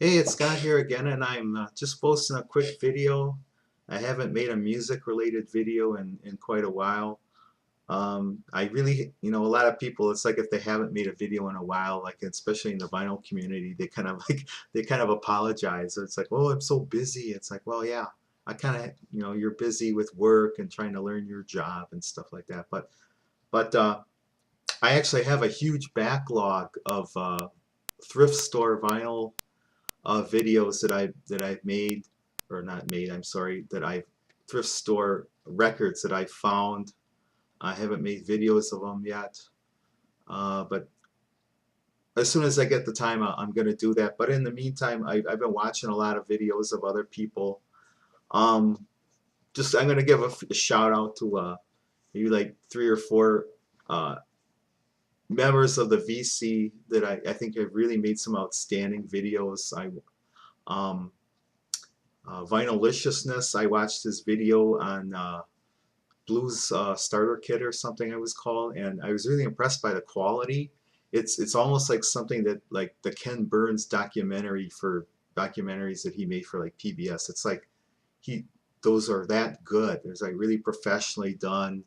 Hey, it's Scott here again, and I'm just posting a quick video. I haven't made a music-related video in quite a while. I really, a lot of people, it's like if they haven't made a video in a while, like especially in the vinyl community, they kind of they kind of apologize. It's like, oh, I'm so busy. It's like, well, yeah, I kind of, you're busy with work and trying to learn your job and stuff like that. But I actually have a huge backlog of thrift store vinyl videos that I've made, or not made, I'm sorry, that I've thrift store records that I found. I haven't made videos of them yet, but as soon as I get the time, I'm going to do that. But in the meantime, I've been watching a lot of videos of other people. Um, I'm going to give a shout out to maybe like 3 or 4 uh, members of the VC that I think have really made some outstanding videos. Um, Vinyliciousness, I watched his video on Blues Starter Kit or something it was called, and I was really impressed by the quality. It's almost like something that, like the Ken Burns documentary, for documentaries that he made for like PBS. It's like those are that good. There's like really professionally done,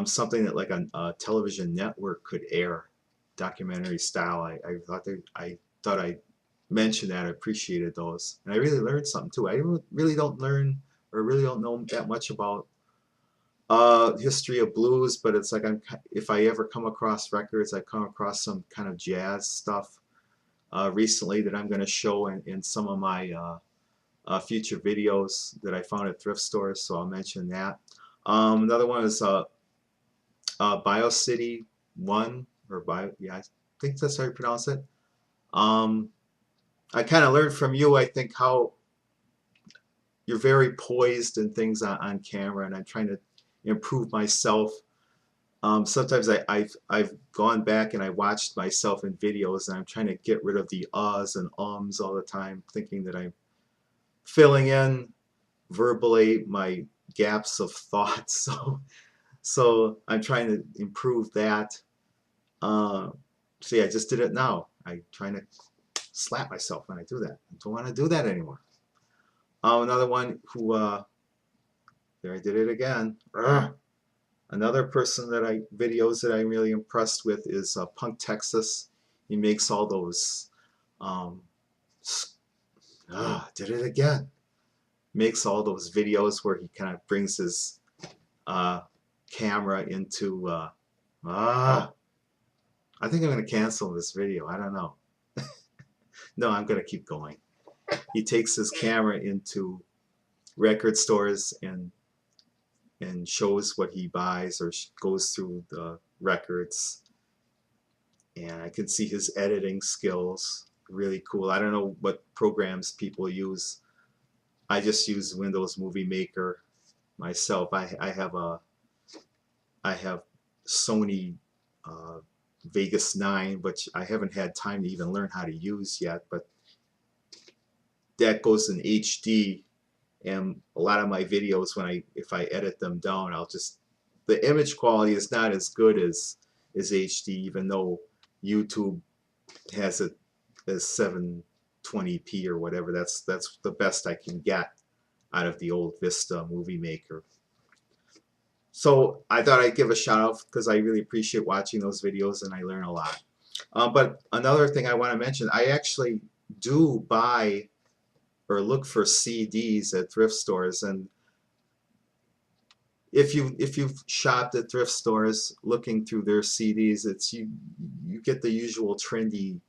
something that like a television network could air, documentary style. I thought I mentioned that. I appreciated those, and I really learned something too. I really don't learn, or really don't know that much about history of blues, but it's like if I ever come across records, I've come across some kind of jazz stuff recently that I'm going to show in some of my future videos that I found at thrift stores, so I'll mention that. Another one is BioCity 1, or yeah, I think that's how you pronounce it. I kind of learned from you, I think, how you're very poised and things on camera, and I'm trying to improve myself. Sometimes I've gone back and I watched myself in videos, and I'm trying to get rid of the uhs and ums all the time, thinking that I'm filling in verbally my gaps of thought. So I'm trying to improve that. See, I just did it now. I'm trying to slap myself when I do that. I don't want to do that anymore. Another one who, there I did it again. Another person videos that I'm really impressed with is Punk Texas. He makes all those, did it again. Makes all those videos where he kind of brings his camera into, I think I'm going to cancel this video. I don't know. No, I'm going to keep going. He takes his camera into record stores and shows what he buys, or goes through the records, and I can see his editing skills. Really cool. I don't know what programs people use. I just use Windows Movie Maker myself. I have Sony Vegas 9, which I haven't had time to even learn how to use yet, but that goes in HD, and a lot of my videos, if I edit them down, the image quality is not as good as HD, even though YouTube has it as 720p or whatever. That's the best I can get out of the old Vista Movie Maker. So I thought I'd give a shout out because I really appreciate watching those videos and I learn a lot. But another thing I want to mention, I actually do buy or look for CDs at thrift stores, and if you've shopped at thrift stores looking through their CDs, you get the usual trendy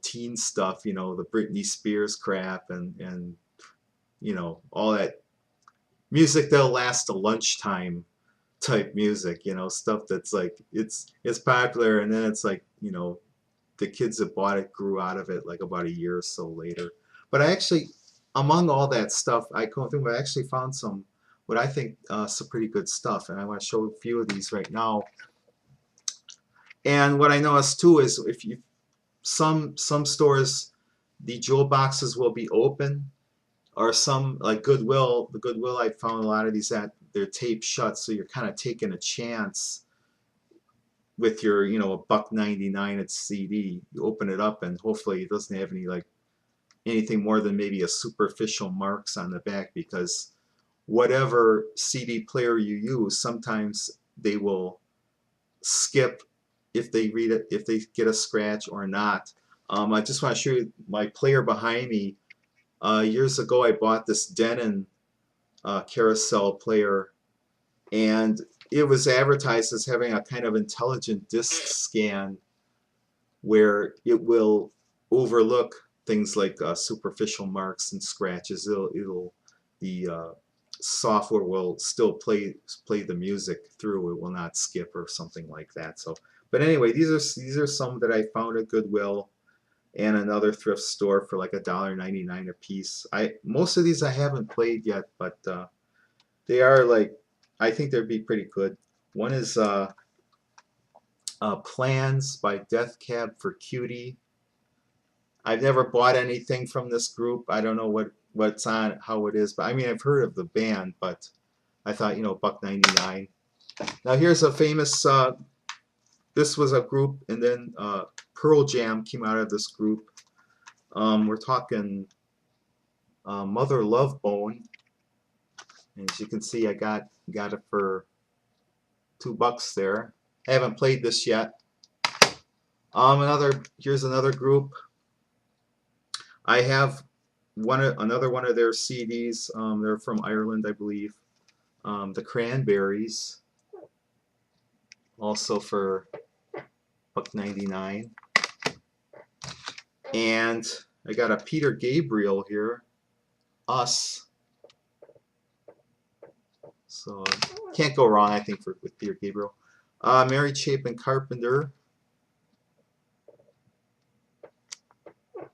teen stuff, the Britney Spears crap, and all that music that'll last a lunchtime type music, stuff that's like it's popular, and then it's like, the kids that bought it grew out of it like about a year or so later. But I actually, among all that stuff, I actually found some, what I think, some pretty good stuff, and I want to show a few of these right now. And what I noticed too is, some stores, the jewel boxes will be open, or some, like Goodwill. The Goodwill, I found a lot of these at, they're taped shut, so you're kind of taking a chance with your, you know, a $1.99 at CD. You open it up and hopefully it doesn't have any like anything more than maybe a superficial marks on the back, because whatever CD player you use, sometimes they will skip if they read it, if they get a scratch or not. I just want to show you my player behind me. Years ago I bought this Denon carousel player, and it was advertised as having a kind of intelligent disc scan where it will overlook things like superficial marks and scratches. The software will still play the music through. It will not skip or something like that. So, but anyway, these are some that I found at Goodwill and another thrift store for like $1.99 a piece. Most of these I haven't played yet, but they are like, I think they'd be pretty good. One is Plans by Death Cab for Cutie. I've never bought anything from this group. I don't know what's on, how it is, but I mean, I've heard of the band, but I thought, you know, $1.99. Now here's a famous, this was a group, and then Pearl Jam came out of this group. We're talking Mother Love Bone. And as you can see, I got it for $2 there. I haven't played this yet. Here's another group. I have another one of their CDs. They're from Ireland, I believe. The Cranberries, also for $1.99. And I got a Peter Gabriel here, Us. So can't go wrong, I think, with Peter Gabriel. Mary Chapin Carpenter.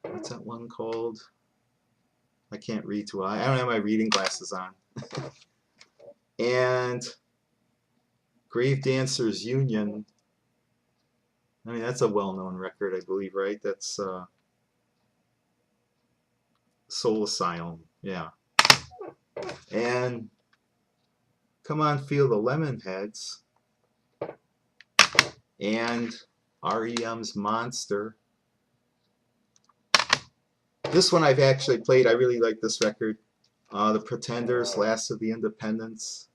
What's that one called? I can't read too well. I don't have my reading glasses on. And Grave Dancers Union. I mean, that's a well-known record, I believe, right? That's Soul Asylum. Yeah. And Come On Feel the Lemonheads. And REM's Monster. This one I've actually played. I really like this record. The Pretenders, Last of the Independents.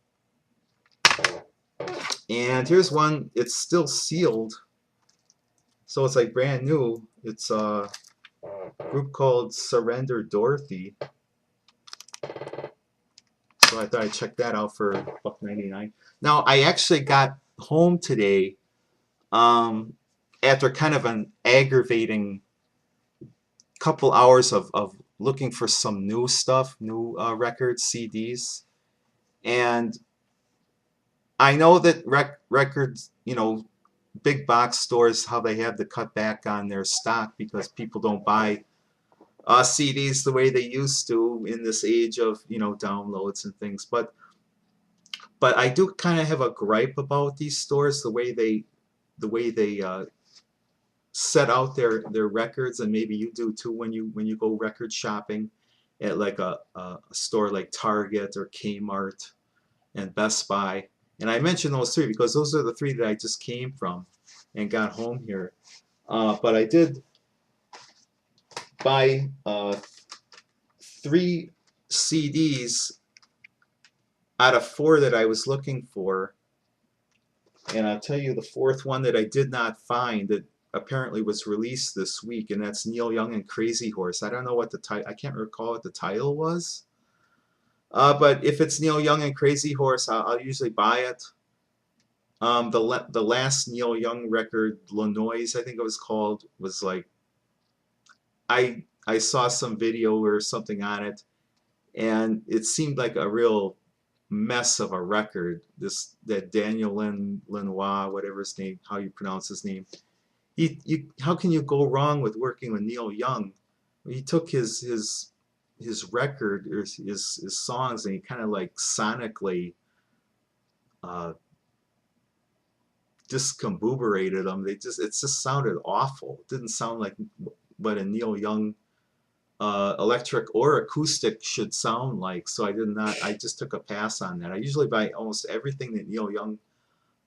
And here's one. It's still sealed, so it's like brand new. It's a group called Surrender Dorothy. So I thought I'd check that out for $1.99. Now I actually got home today after kind of an aggravating couple hours of looking for some new stuff, new records, CDs. And I know that records, you know, big box stores, how they have to cut back on their stock because people don't buy CDs the way they used to in this age of, you know, downloads and things. But I do kind of have a gripe about these stores, the way they set out their records, and maybe you do too when you go record shopping at like a store like Target or Kmart and Best Buy. And I mention those three because those are the three that I just came from and got home here. But I did buy 3 CDs out of 4 that I was looking for, and I'll tell you the 4th one that I did not find that apparently was released this week, and that's Neil Young and Crazy Horse. I don't know what the title, I can't recall what the title was, but if it's Neil Young and Crazy Horse, I'll usually buy it. The last Neil Young record, La Noise, I think it was called, was like, I saw some video or something on it, and it seemed like a real mess of a record. That Daniel Lanois, whatever his name, how you pronounce his name, how can you go wrong with working with Neil Young? He took his record, or his songs, and he kind of like sonically discombobulated them. It just sounded awful. It didn't sound like what a Neil Young electric or acoustic should sound like. So I just took a pass on that. I usually buy almost everything that Neil Young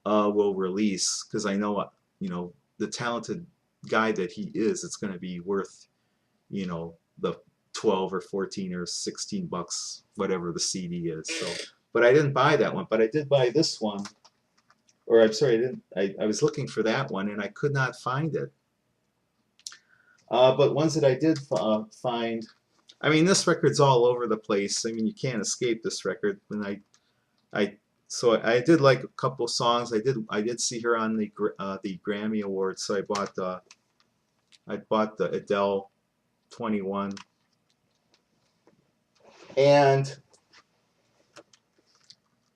will release, because I know, you know, the talented guy that he is, it's going to be worth, you know, the 12 or 14 or 16 bucks, whatever the CD is. So, but I didn't buy that one, but I did buy this one. Or I'm sorry, I didn't. I was looking for that one and I could not find it. But ones that I did find, I mean, this record's all over the place. I mean, you can't escape this record. And so I did like a couple songs. I did see her on the Grammy Awards. So I bought the Adele 21, and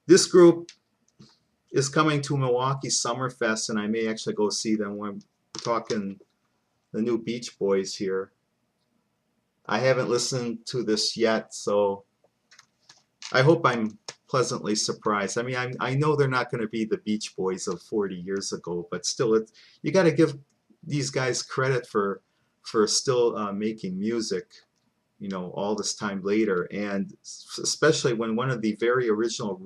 this group is coming to Milwaukee Summerfest, and I may actually go see them when we're talking the new Beach Boys here. I haven't listened to this yet, so I hope I'm pleasantly surprised. I mean, I know they're not going to be the Beach Boys of 40 years ago, but still, you got to give these guys credit for still making music, you know, all this time later, and especially when one of the very original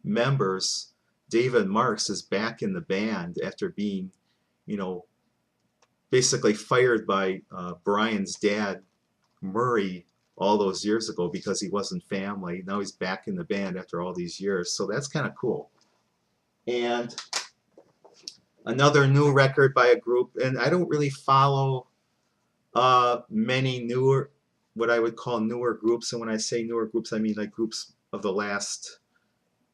members, David Marks, is back in the band after being, you know, basically fired by Brian's dad, Murray, all those years ago because he wasn't family. Now he's back in the band after all these years, so that's kind of cool. And another new record by a group, and I don't really follow many newer, what I would call newer groups, and when I say newer groups, I mean like groups of the last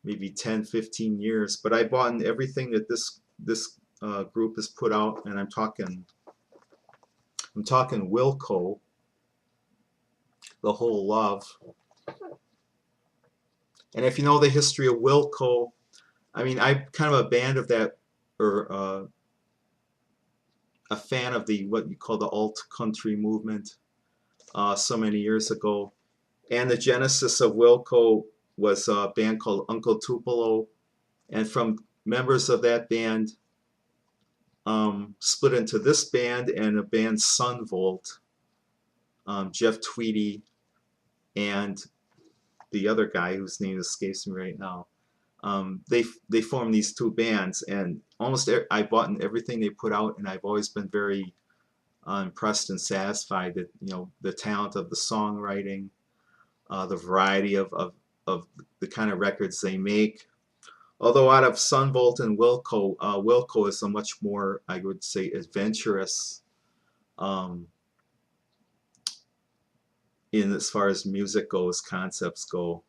maybe 10, 15 years, but I bought everything that this group has put out, and I'm talking Wilco, The Whole Love. And if you know the history of Wilco, I mean, I'm kind of a band of that, or a fan of the what you call the alt country movement so many years ago. And the genesis of Wilco was a band called Uncle Tupelo, and from members of that band split into this band and a band Sunvolt, Jeff Tweedy and the other guy whose name escapes me right now. They formed these two bands, and I bought everything they put out, and I've always been very impressed and satisfied that, you know, the talent of the songwriting, the variety of the kind of records they make. Although out of Sunvolt and Wilco, Wilco is a much more, I would say, adventurous in as far as music goes, concepts go.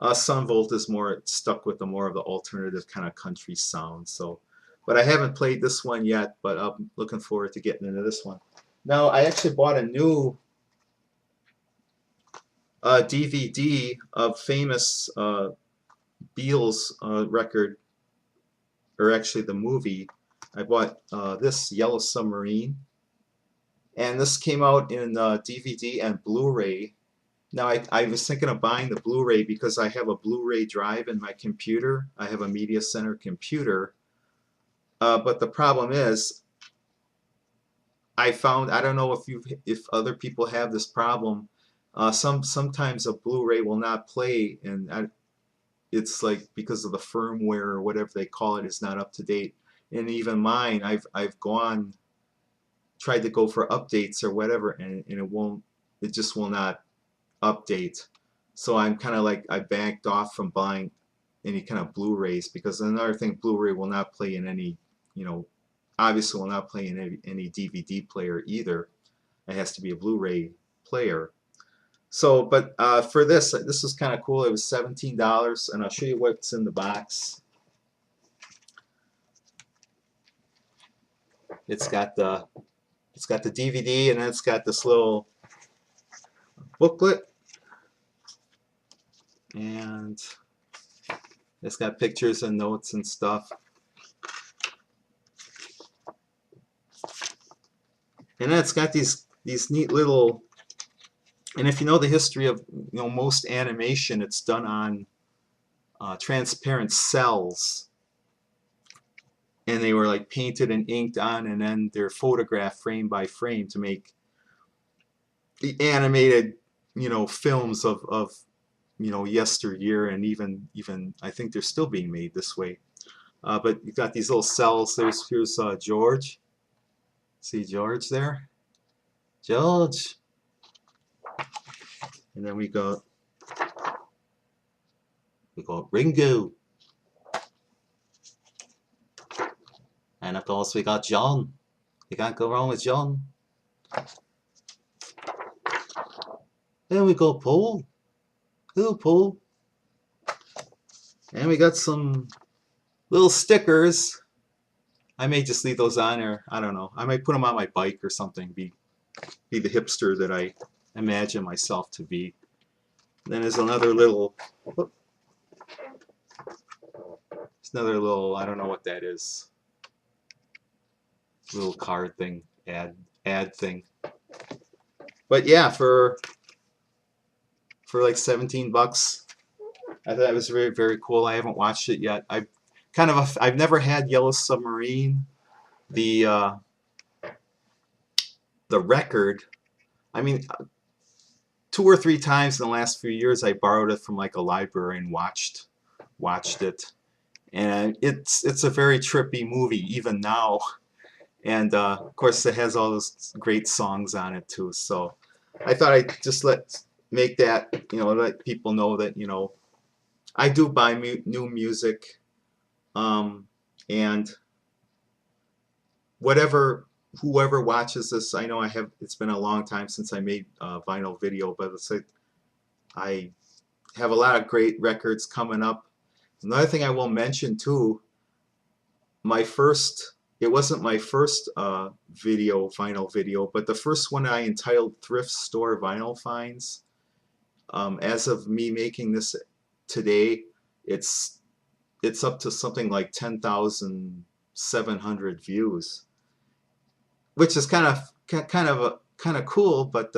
Sunvolt is more stuck with more of the alternative kind of country sound. So, but I haven't played this one yet, but I'm looking forward to getting into this one. Now, I actually bought a new DVD of famous Beatles record, or actually the movie. I bought this Yellow Submarine, and this came out in DVD and Blu-ray. Now I was thinking of buying the Blu-ray because I have a Blu-ray drive in my computer. I have a media center computer, but the problem is I don't know if other people have this problem. Sometimes a Blu-ray will not play, and it's like because of the firmware or whatever they call it is not up to date. And even mine, I've tried to go for updates or whatever, and it just will not update. So I'm kind of like, I backed off from buying any kind of Blu-rays, because another thing, Blu-ray will not play in any, you know, obviously will not play in any DVD player either. It has to be a Blu-ray player. So, but for this was kind of cool. It was $17, and I'll show you what's in the box. It's got the DVD, and then it's got this little booklet, and it's got pictures and notes and stuff. And then it's got these neat little, and if you know the history of, you know, most animation, it's done on transparent cells, and they were like painted and inked on, and then they're photographed frame by frame to make the animated, you know, films of yesteryear, and even I think they're still being made this way. But you've got these little cells. Here's George. See George there? George. And then we go Ringo. And of course we got John. You can't go wrong with John. Then we got Paul. Hello, Paul. And we got some little stickers. I may just leave those on, or I don't know. I might put them on my bike or something. Be the hipster that I imagine myself to be. Then there's another little. Whoop, there's another little. I don't know what that is. Little card thing, ad thing. But yeah, for like 17 bucks, I thought it was very, very cool. I haven't watched it yet. I've never had Yellow Submarine, the record. I mean, 2 or 3 times in the last few years I borrowed it from like a library and watched it, and it's a very trippy movie even now, and of course it has all those great songs on it too. So I thought I'd just make that, let people know that I do buy new music, and whoever watches this, I know it's been a long time since I made a vinyl video, but it's like I have a lot of great records coming up. Another thing I will mention too, it wasn't my first vinyl video, but the first one I entitled Thrift Store Vinyl Finds. As of me making this today, it's up to something like 10,700 views, which is kind of cool. But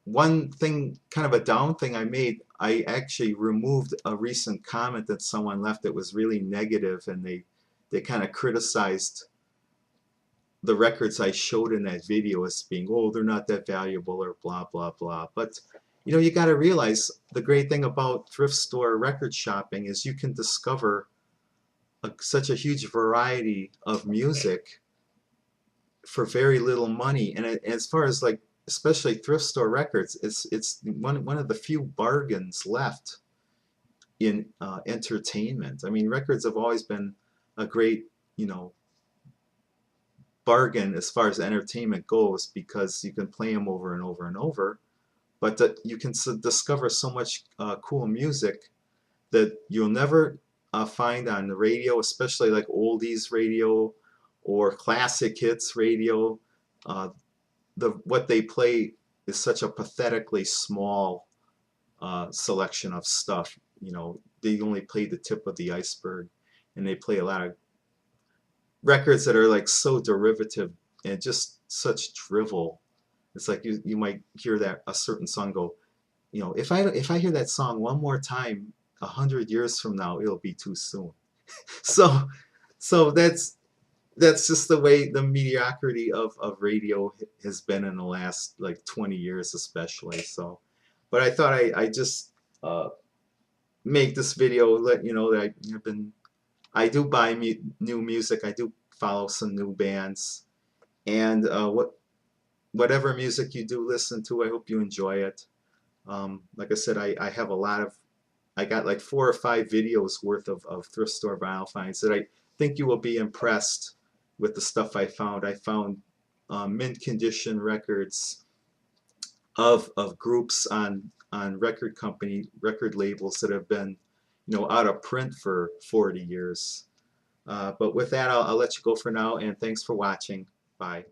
one thing, kind of a down thing I made, I actually removed a recent comment that someone left that was really negative, and they kind of criticized the records I showed in that video as being, oh, they're not that valuable, or blah blah blah. But you got to realize the great thing about thrift store record shopping is you can discover such a huge variety of music for very little money. And as far as like, especially thrift store records, it's one of the few bargains left in entertainment. I mean, records have always been a great bargain as far as entertainment goes, because you can play them over and over and over, but you can discover so much cool music that you'll never find on the radio, especially like oldies radio or classic hits radio. What they play is such a pathetically small selection of stuff. They only play the tip of the iceberg, and they play a lot of records that are like so derivative and just such drivel. It's like you might hear a certain song, go, if I hear that song one more time 100 years from now, it'll be too soon. so that's just the way the mediocrity of radio has been in the last like 20 years especially. So, but I thought I just make this video, let you know that I do buy new music. I do follow some new bands, and whatever music you do listen to, I hope you enjoy it. Like I said, I have I got like 4 or 5 videos worth of thrift store vinyl finds that I think you will be impressed with the stuff I found. I found mint condition records of groups on record labels that have been out of print for 40 years. But with that, I'll let you go for now, and thanks for watching. Bye.